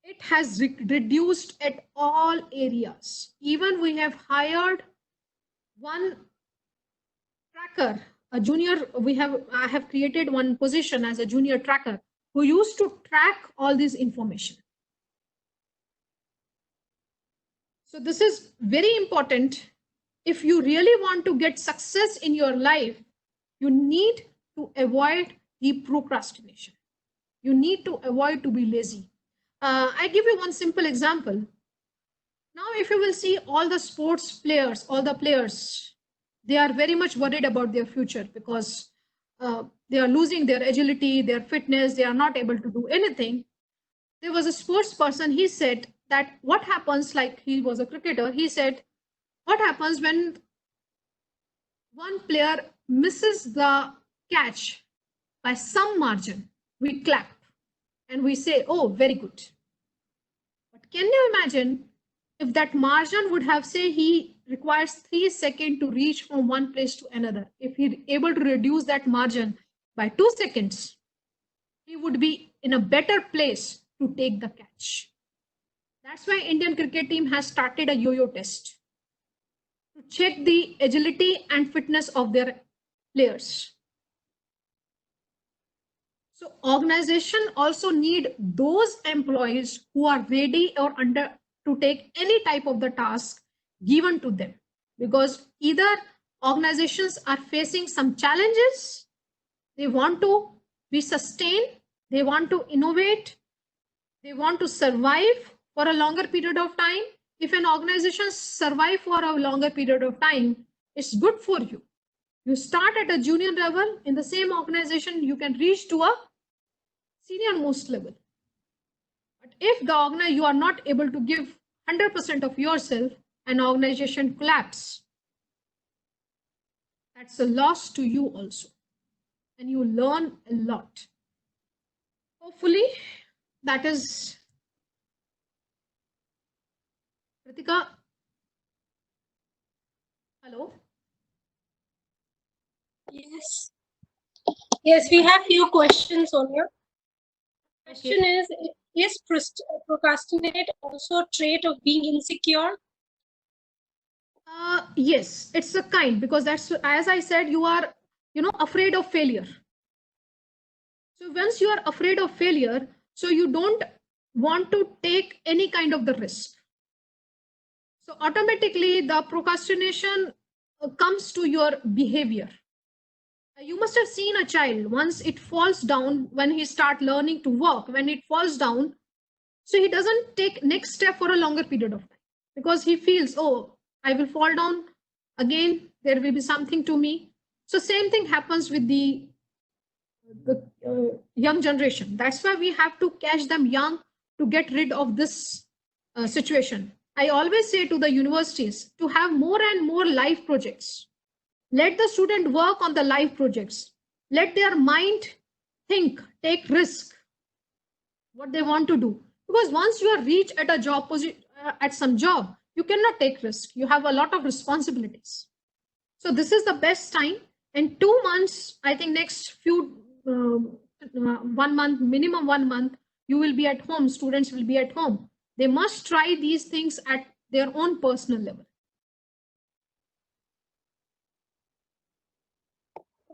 It has reduced at all areas. Even we have hired one tracker, a junior, I have created one position as a junior tracker who used to track all this information. So this is very important. If you really want to get success in your life, you need to avoid the procrastination. You need to avoid to be lazy. I give you one simple example. Now, if you will see all the sports players, all the players, they are very much worried about their future, because they are losing their agility, their fitness, they are not able to do anything. There was a sports person, he said that what happens, like he was a cricketer, he said, what happens when one player misses the catch by some margin? We clap and we say, oh, very good. But can you imagine if that margin would have, say, he requires 3 seconds to reach from one place to another. If he able to reduce that margin by 2 seconds, he would be in a better place to take the catch. That's why Indian cricket team has started a yo-yo test to check the agility and fitness of their players. So organization also need those employees who are ready or under to take any type of the task given to them, because either organizations are facing some challenges, they want to be sustained, they want to innovate, they want to survive for a longer period of time. If an organization survive for a longer period of time, it's good for you. You start at a junior level in the same organization, you can reach to a senior most level. But if the organization, you are not able to give 100% of yourself, an organization collapse. That's a loss to you also. And you learn a lot. Hopefully, that is Kritika. Hello. Yes. Yes, we have few questions, Sonia. Question is, Is procrastinate also a trait of being insecure? Yes, it's a kind, because that's, as I said, you are, afraid of failure. So once you are afraid of failure, so you don't want to take any kind of the risk. So automatically the procrastination comes to your behavior. You must have seen a child, once it falls down, when he start learning to walk, when it falls down, so he doesn't take next step for a longer period of time, because he feels, oh, I will fall down again, there will be something to me. So same thing happens with the young generation. That's why we have to catch them young to get rid of this situation. I always say to the universities to have more and more live projects. Let the student work on the live projects. Let their mind think, take risk, what they want to do. Because once you are reached at a job at some job, you cannot take risk. You have a lot of responsibilities. So this is the best time. In 2 months, I think next few 1 month, minimum 1 month, you will be at home. Students will be at home. They must try these things at their own personal level.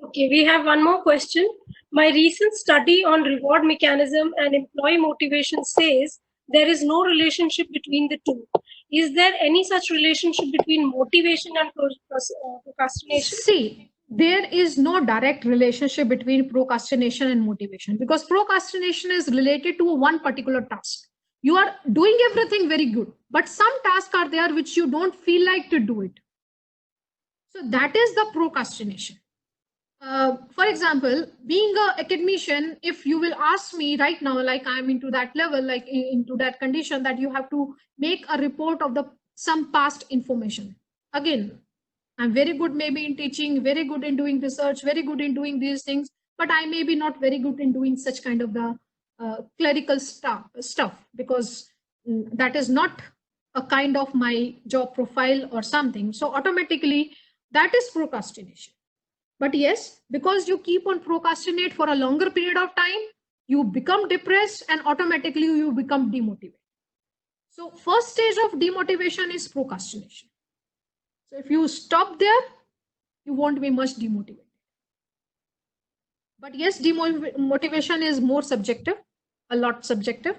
Okay, we have one more question. My recent study on reward mechanism and employee motivation says there is no relationship between the two. Is there any such relationship between motivation and procrastination? See, there is no direct relationship between procrastination and motivation, because procrastination is related to one particular task. You are doing everything very good, but some tasks are there which you don't feel like to do it. So that is the procrastination. For example, being a academician, if you will ask me right now, like I'm into that level, like into that condition that you have to make a report of the some past information. Again, I'm very good maybe in teaching, very good in doing research, very good in doing these things, but I may be not very good in doing such kind of the clerical stuff, because that is not a kind of my job profile or something. So automatically that is procrastination. But yes, because you keep on procrastinate for a longer period of time, you become depressed and automatically you become demotivated. So first stage of demotivation is procrastination. So if you stop there, you won't be much demotivated. But yes, demotivation is more subjective, a lot subjective.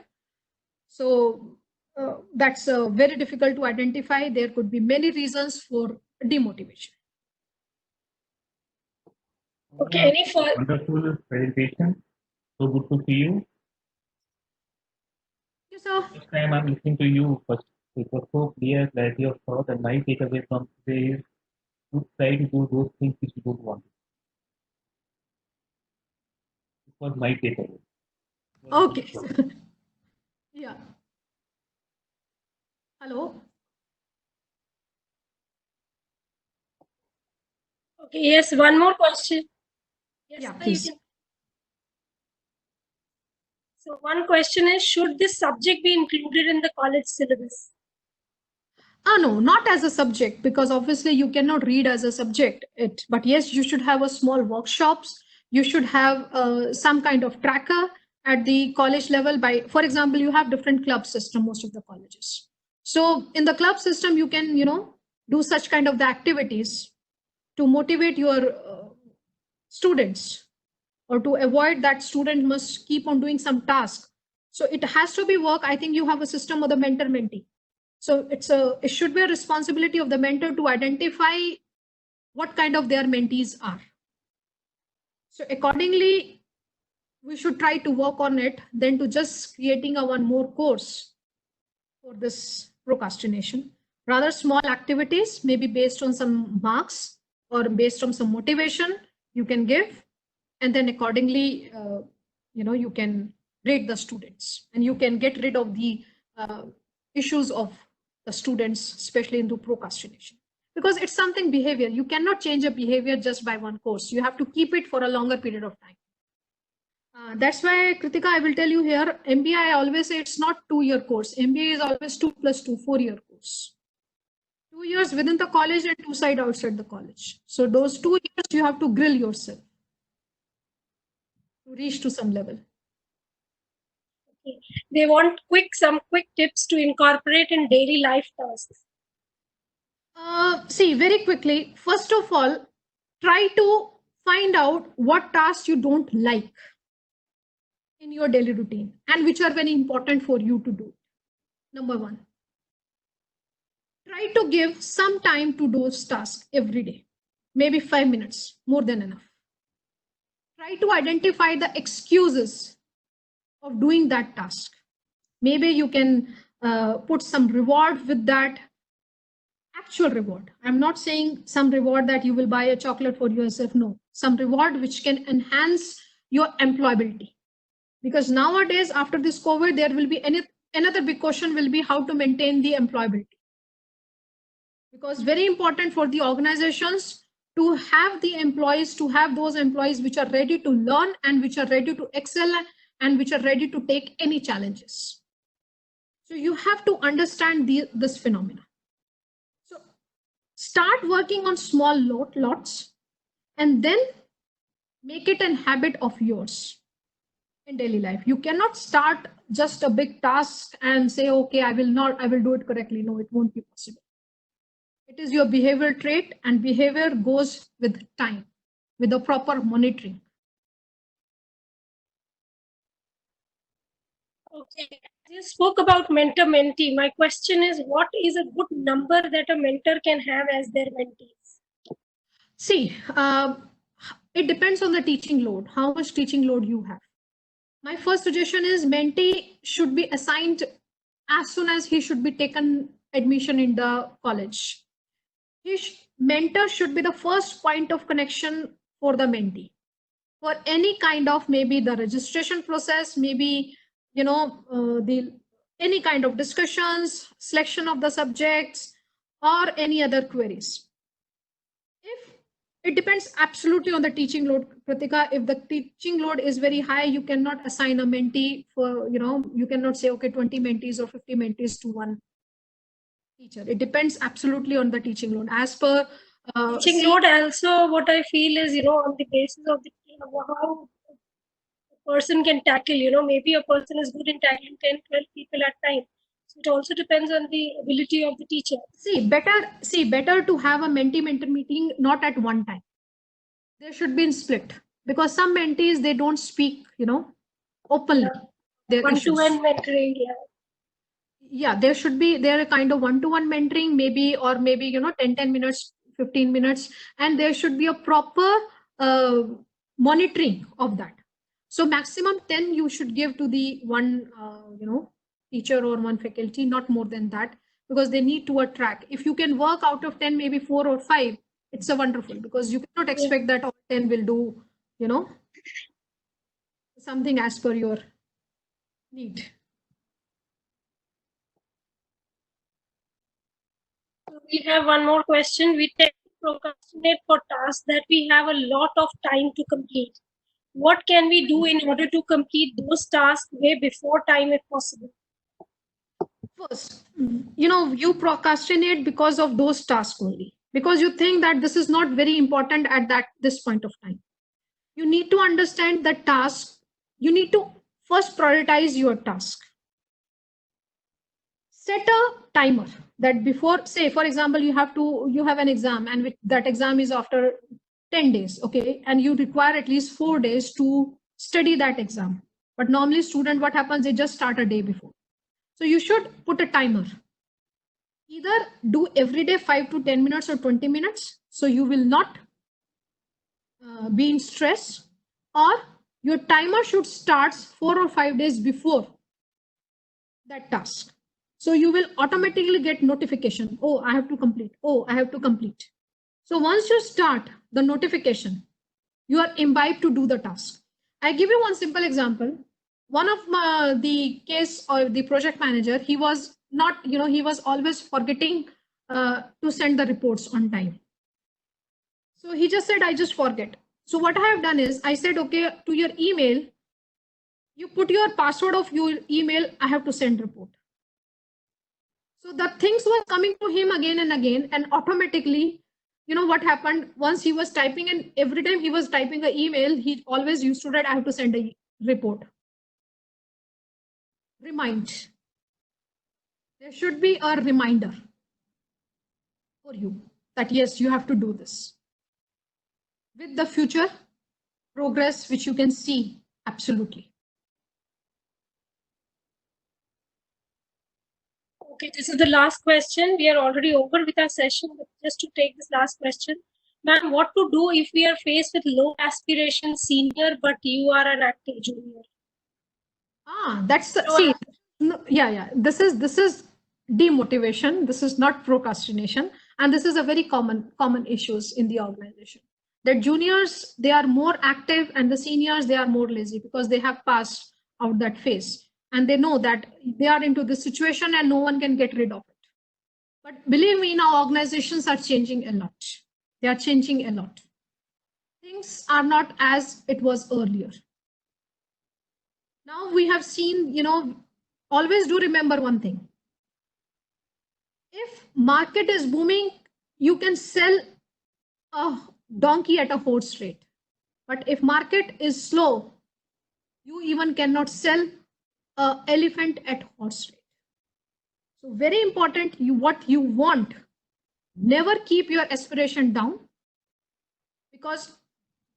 So that's very difficult to identify. There could be many reasons for demotivation. Okay, any further? Wonderful presentation. So good to see you. Yes, sir. This time I'm listening to you first. It was so clear, clarity of thought, and my takeaway from today is to try to do those things which you don't want. This was my takeaway. Okay. Yeah. Hello. Okay, yes, one more question. Yes, Yeah, sir, please. So one question is, should this subject be included in the college syllabus? No, not as a subject, because obviously you cannot read as a subject. But yes, you should have a small workshops. You should have some kind of tracker at the college level. By, for example, you have different club system most of the colleges. So in the club system, you can do such kind of the activities to motivate your students, or to avoid that student must keep on doing some task. So it has to be work. I think you have a system of the mentor mentee. So it should be a responsibility of the mentor to identify what kind of their mentees are. So accordingly, we should try to work on it than to just creating a one more course for this procrastination. Rather, small activities, maybe based on some marks or based on some motivation you can give, and then accordingly, you can rate the students, and you can get rid of the issues of the students, especially into procrastination, because it's something behavior. You cannot change a behavior just by one course. You have to keep it for a longer period of time. That's why, Kritika, I will tell you here, MBA, I always say it's not 2-year course. MBA is always 2 + 2, 4-year course. 2 years within the college and 2 side outside the college. So those 2 years you have to grill yourself to reach to some level. Okay. They want some quick tips to incorporate in daily life tasks. See, very quickly, first of all, try to find out what tasks you don't like in your daily routine and which are very important for you to do. Number one, try to give some time to those tasks every day, maybe 5 minutes, more than enough. Try to identify the excuses of doing that task. Maybe you can put some reward with that, actual reward. I'm not saying some reward that you will buy a chocolate for yourself. No, some reward which can enhance your employability. Because nowadays, after this COVID, there will be another big question will be how to maintain the employability. Because very important for the organizations to have the employees, to have those employees which are ready to learn and which are ready to excel and which are ready to take any challenges. So you have to understand this phenomena. So start working on small lots and then make it a habit of yours in daily life. You cannot start just a big task and say, okay, I will do it correctly. No, it won't be possible. It is your behavioral trait, and behavior goes with time, with the proper monitoring. Okay. You spoke about mentor-mentee. My question is, what is a good number that a mentor can have as their mentees? See, it depends on the teaching load, how much teaching load you have. My first suggestion is mentee should be assigned as soon as he should be taken admission in the college. His mentor should be the first point of connection for the mentee. For any kind of maybe the registration process, maybe the any kind of discussions, selection of the subjects, or any other queries. If it depends absolutely on the teaching load, Pratika. If the teaching load is very high, you cannot assign a mentee for, you cannot say, okay, 20 mentees or 50 mentees to one teacher. It depends absolutely on the teaching load. As per teaching load also, what I feel is, on the basis of how a person can tackle, maybe a person is good in tackling 10, 12 people at time. So it also depends on the ability of the teacher. Better to have a mentee-mentor meeting not at one time. There should be in split, because some mentees, they don't speak, openly. Yeah. One-to-one mentoring, there should be a kind of one-to-one mentoring, maybe 10 minutes, 15 minutes, and there should be a proper monitoring of that. So maximum 10 you should give to the one teacher or one faculty, not more than that, because they need to track. If you can work out of 10 maybe 4 or 5, it's a wonderful, because you cannot expect that all 10 will do something as per your need. We have one more question. We tend to procrastinate for tasks that we have a lot of time to complete. What can we do in order to complete those tasks way before time if possible? First, you procrastinate because of those tasks only, because you think that this is not very important at this point of time. You need to understand the task. You need to first prioritize your task. Set a timer that before, say for example, you have an exam, and that exam is after 10 days, okay, and you require at least 4 days to study that exam. But normally student, what happens, they just start a day before. So you should put a timer. Either do every day 5 to 10 minutes or 20 minutes, so you will not be in stress, or your timer should start 4 or 5 days before that task. So you will automatically get notification. Oh, I have to complete. Oh, I have to complete. So once you start the notification, you are imbibed to do the task. I give you one simple example. One of the case or the project manager, he was not, he was always forgetting to send the reports on time. So he just said, I just forget. So what I have done is I said, okay, to your email, you put your password of your email, I have to send report. So the things were coming to him again and again, and automatically, what happened, once he was typing in, every time he was typing an email, he always used to write, I have to send a report. remind. There should be a reminder for you that yes, you have to do this. With the future progress, which you can see absolutely. Okay, this is the last question. We are already over with our session, but just to take this last question. Ma'am, what to do if we are faced with low aspiration senior, but you are an active junior? That's the, see, no, yeah. This is demotivation. This is not procrastination, and this is a very common issues in the organization. The juniors, they are more active, and the seniors, they are more lazy because they have passed out that phase, and they know that they are into this situation and no one can get rid of it. But believe me, now organizations are changing a lot. They are changing a lot. Things are not as it was earlier. Now we have seen, always do remember one thing. If market is booming, you can sell a donkey at a horse rate. But if market is slow, you even cannot sell an elephant at horse rate. So very important, what you want. Never keep your aspiration down, because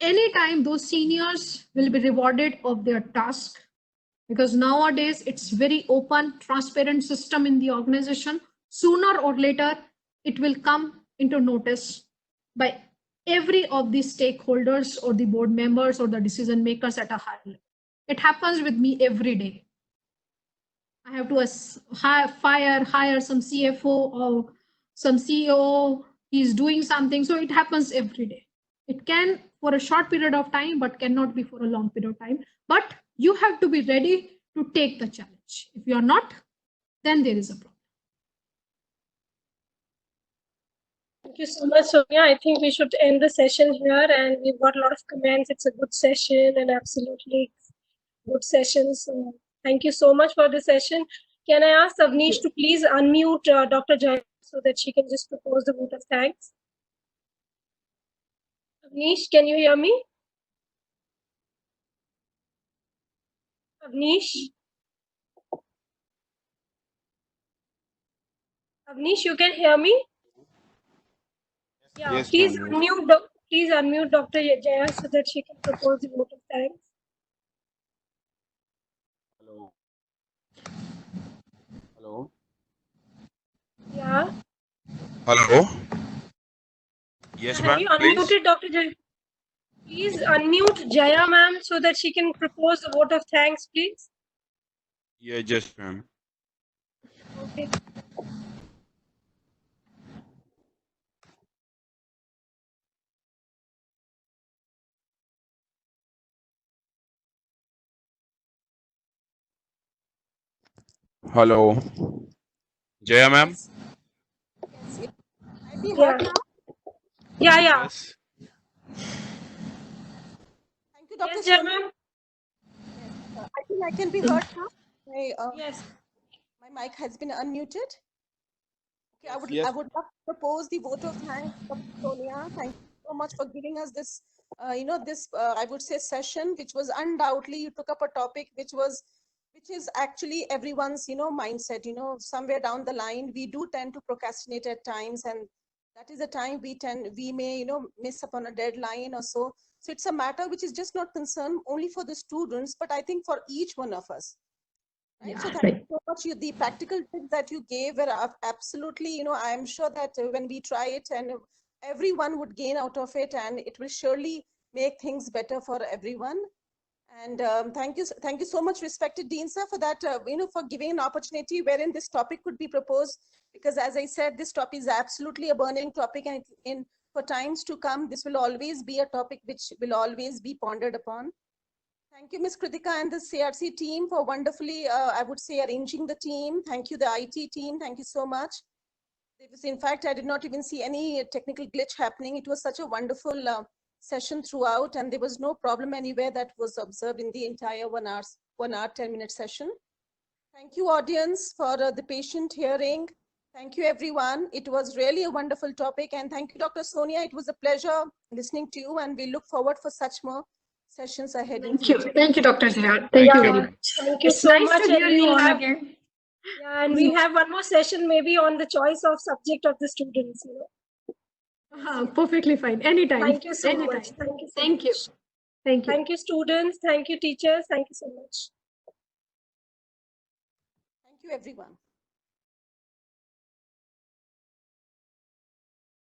anytime those seniors will be rewarded of their task, because nowadays it's very open, transparent system in the organization. Sooner or later, it will come into notice by every of the stakeholders or the board members or the decision makers at a higher level. It happens with me every day. I have to hire some CFO or some CEO. He's doing something. So it happens every day. It can for a short period of time, but cannot be for a long period of time. But you have to be ready to take the challenge. If you are not, then there is a problem. Thank you so much, Sonia. I think we should end the session here, and we've got a lot of comments. It's a good session and absolutely good session. So thank you so much for the session. Can I ask Avnish to please unmute Dr. Jaya so that she can just propose the vote of thanks? Avnish, can you hear me? Avnish? Avnish, you can hear me? Yeah, Yes, please ma'am. unmute Dr. Jaya so that she can propose the vote of thanks. Hello. Hello. Yeah. Hello. Yes, Have ma'am. you Please. unmuted Dr. Jaya? Please unmute Jaya ma'am so that she can propose the vote of thanks, please. Yeah, yes, ma'am. Okay. Hello. Jaya, ma'am. Yes. Yes. Might be heard now. Yeah. Yes. Thank you, Dr. Yes, Jaya Sonia. ma'am. Yes. I think I can be heard now. Yes. My mic has been unmuted. Okay, I Yes. would love to propose the vote of thanks, Dr. Sonia. Thank you so much for giving us this, I would say session, which was undoubtedly, you took up a topic which is actually everyone's, mindset, somewhere down the line, we do tend to procrastinate at times, and that is a time we may, miss upon a deadline or so. So it's a matter which is just not concerned only for the students, but I think for each one of us. Right? Yeah, so thank right. you so much. The practical tips that you gave were absolutely, I am sure that when we try it, and everyone would gain out of it, and it will surely make things better for everyone. And thank you so much, respected Dean sir, for that, for giving an opportunity wherein this topic could be proposed. Because as I said, this topic is absolutely a burning topic, and for times to come, this will always be a topic which will always be pondered upon. Thank you, Ms. Kritika and the CRC team for wonderfully, I would say, arranging the team. Thank you, the IT team. Thank you so much. In fact, I did not even see any technical glitch happening. It was such a wonderful session throughout, and there was no problem anywhere that was observed in the entire 1 hour, 10-minute session. Thank you, audience, for the patient hearing. Thank you, everyone. It was really a wonderful topic. And thank you, Dr. Sonia. It was a pleasure listening to you, and we look forward for such more sessions ahead. Thank you. Thank you, Dr. Jaya. Thank you very much. Thank you It's so nice much. to hear and you we'll all have, again. yeah, and we'll have one more session maybe on the choice of subject of the students. Perfectly fine. Anytime. Thank you so Anytime. much. Thank you so Thank you. much. Thank you. Thank you, students. Thank you, teachers. Thank you so much. Thank you, everyone.